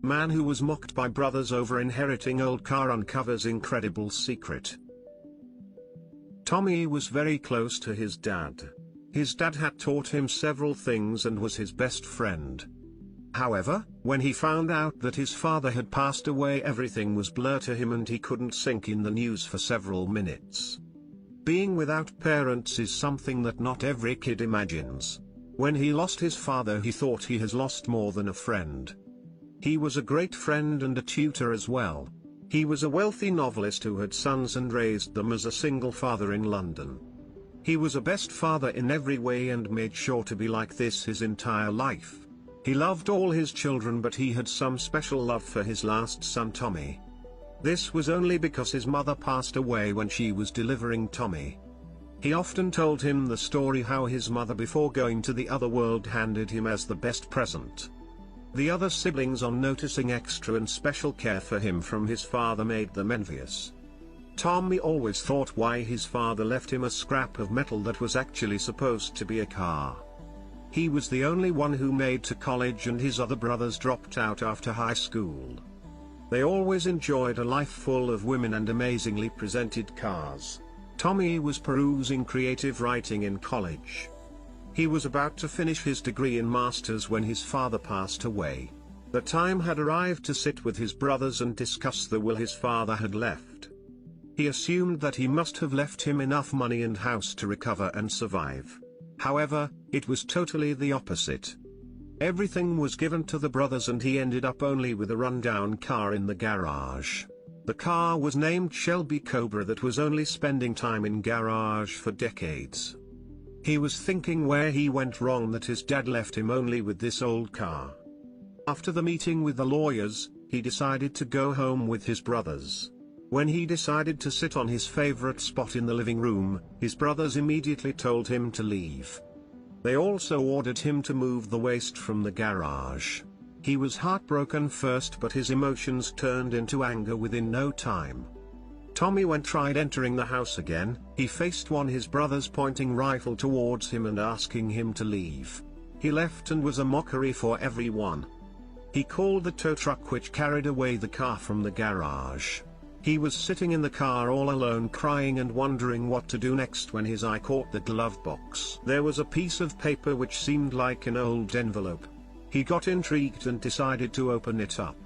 Man who was mocked by brothers over inheriting old car uncovers incredible secret. Tommy was very close to his dad. His dad had taught him several things and was his best friend. However, when he found out that his father had passed away, everything was blur to him and he couldn't sink in the news for several minutes. Being without parents is something that not every kid imagines. When he lost his father, he thought he has lost more than a friend. He was a great friend and a tutor as well. He was a wealthy novelist who had sons and raised them as a single father in London. He was a best father in every way and made sure to be like this his entire life. He loved all his children, but he had some special love for his last son Tommy. This was only because his mother passed away when she was delivering Tommy. He often told him the story how his mother before going to the other world handed him as the best present. The other siblings, on noticing extra and special care for him from his father, made them envious. Tommy always thought why his father left him a scrap of metal that was actually supposed to be a car. He was the only one who made to college and his other brothers dropped out after high school. They always enjoyed a life full of women and amazingly presented cars. Tommy was perusing creative writing in college. He was about to finish his degree in masters when his father passed away. The time had arrived to sit with his brothers and discuss the will his father had left. He assumed that he must have left him enough money and house to recover and survive. However, it was totally the opposite. Everything was given to the brothers and he ended up only with a rundown car in the garage. The car was named Shelby Cobra that was only spending time in garage for decades. He was thinking where he went wrong that his dad left him only with this old car. After the meeting with the lawyers, he decided to go home with his brothers. When he decided to sit on his favorite spot in the living room, his brothers immediately told him to leave. They also ordered him to move the waste from the garage. He was heartbroken first, but his emotions turned into anger within no time. Tommy, when tried entering the house again, he faced his brothers pointing rifle towards him and asking him to leave. He left and was a mockery for everyone. He called the tow truck which carried away the car from the garage. He was sitting in the car all alone crying and wondering what to do next when his eye caught the glove box. There was a piece of paper which seemed like an old envelope. He got intrigued and decided to open it up.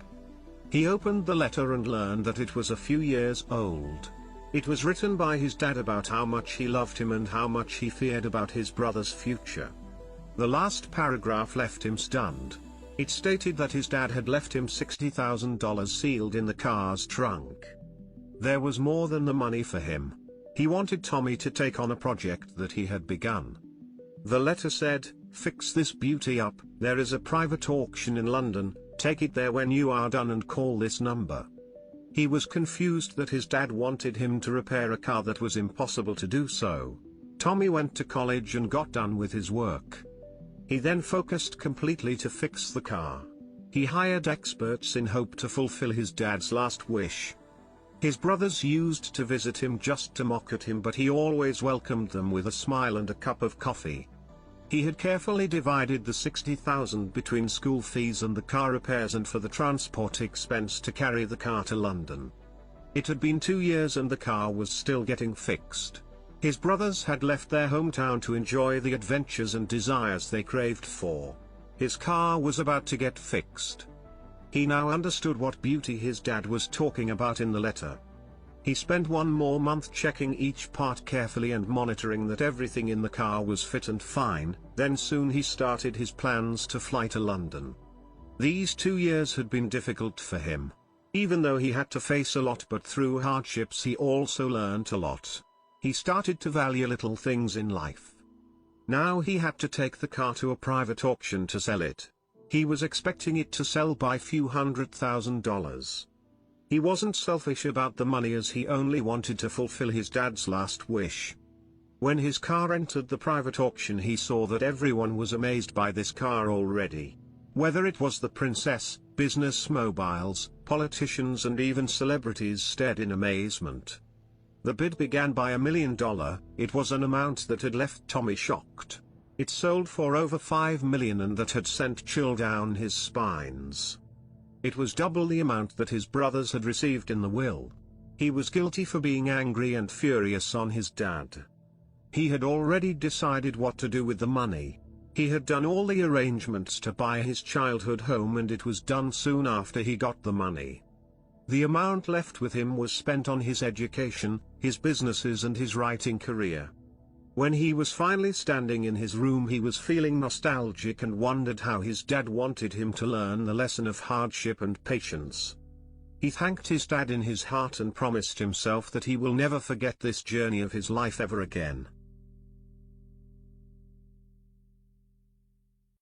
He opened the letter and learned that it was a few years old. It was written by his dad about how much he loved him and how much he feared about his brother's future. The last paragraph left him stunned. It stated that his dad had left him $60,000 sealed in the car's trunk. There was more than the money for him. He wanted Tommy to take on a project that he had begun. The letter said, "Fix this beauty up, there is a private auction in London, take it there when you are done and call this number." He was confused that his dad wanted him to repair a car that was impossible to do so. Tommy went to college and got done with his work. He then focused completely to fix the car. He hired experts in hope to fulfill his dad's last wish. His brothers used to visit him just to mock at him, but he always welcomed them with a smile and a cup of coffee. He had carefully divided the $60,000 between school fees and the car repairs and for the transport expense to carry the car to London. It had been 2 years and the car was still getting fixed. His brothers had left their hometown to enjoy the adventures and desires they craved for. His car was about to get fixed. He now understood what beauty his dad was talking about in the letter. He spent 1 more month checking each part carefully and monitoring that everything in the car was fit and fine, then soon he started his plans to fly to London. These 2 years had been difficult for him. Even though he had to face a lot, but through hardships he also learnt a lot. He started to value little things in life. Now he had to take the car to a private auction to sell it. He was expecting it to sell by few $100,000. He wasn't selfish about the money as he only wanted to fulfill his dad's last wish. When his car entered the private auction, he saw that everyone was amazed by this car already. Whether it was the princess, business mobiles, politicians and even celebrities stared in amazement. The bid began by $1 million, it was an amount that had left Tommy shocked. It sold for over $5 million and that had sent chill down his spines. It was double the amount that his brothers had received in the will. He was guilty for being angry and furious on his dad. He had already decided what to do with the money. He had done all the arrangements to buy his childhood home, and it was done soon after he got the money. The amount left with him was spent on his education, his businesses and his writing career. When he was finally standing in his room, he was feeling nostalgic and wondered how his dad wanted him to learn the lesson of hardship and patience. He thanked his dad in his heart and promised himself that he will never forget this journey of his life ever again.